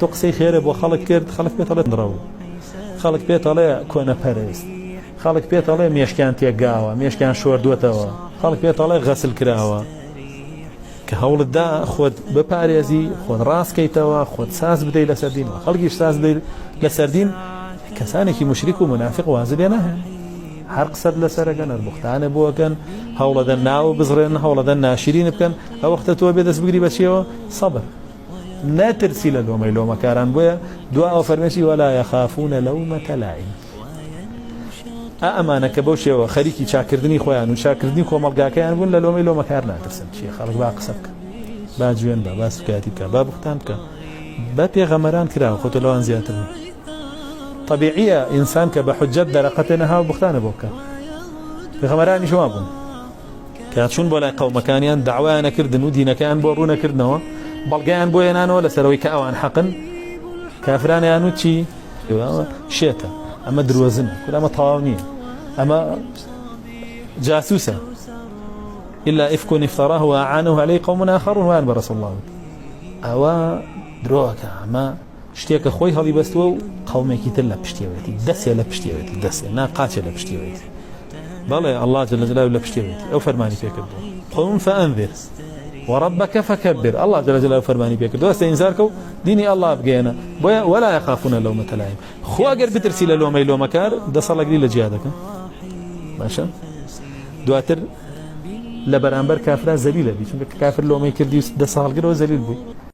تو قسەی خێرە بۆ خەڵک کرد خەڵک پێتەڵێت نڕەو خەڵک پێتەڵێ کۆنەپەرست خەڵک پێتەڵێ مێشکیان تێگاوە مێشکیان شۆردووەتەوە خەڵک پێتەڵێ غەسل کراوە کە هەوڵتدا خۆت بپارێزی خۆت ڕاستکەیتەوە خۆت ساز بدەیت لەسەر دینەوە خەڵکیش ساز بدەیت لەسەر دین کەسانێکی مشریک و منافق واز لێ ناهێن هەر قسەت لەسەرەکەن هەربوختانە بۆکەن هەوڵەدەن ناو بزڕێن هەوڵەدەن ناشرین بکەن ئەو وەختە تۆ بێ دەست بگری بەچیەوە سەبر ناترسی لە لۆمەی لۆمەکاران بۆیە دوا ئەو فەرمێکی وەلا یەخافونە لەومەتە لائیم ئەمانە کە بەو شێوە خەریکی چاکردنی خۆیان و چاکردنی کۆمەڵگاکەیان بوون لە لۆمەی لۆمەکار ناترسن چی خەڵک با قسە بکە با جوێن بە با سوکاتی بکە با بوختان بکە بە پێغەمەران کراوە خۆتە لەوان زیاتر بوو طبيعية إنسان كبحجة درقتنا ها بختانه بوكا في خمراني شو أبون كاتشون بولا قوم كانيان دعوانا كردن ودينا كان بورونا كردنا بلقان بوينان ولا سروي كأوان حقن كافران يانو تشي شيتا أما دروزنا كل أما طاونية أما جاسوسة إلا إفك افتراه وأعانه عليه قوم آخرون وأن برسول الله أوا دروكا أما شتێکە خۆی هەڵی بەستووە و قەومێکی تر لە پشتیەوەتی دەسێ لە پشتیەوەتی دەسێ ناقاچێ لە پشتیەوەتی بەڵێ الله جل جلاله لە پشتیەوەتی ئەو فەرمانی پێکردو قم فأنذر وربك فكبر الله جل جلاله فەرمانی پێکردو ئەستا ئینزارکە و دینی الله بگەێنە بۆیە ولا يخافون لومة لائم خۆ ئەگەر بترسی لە لۆمەی لۆمەکار دەسەڵەگری لە جیادەکە باشە دواتر لە بەرامبەر کافرا زەلیلە بی چونکە کافر لۆمەی کردی و دەسەڵگرەوە زەلیل بووی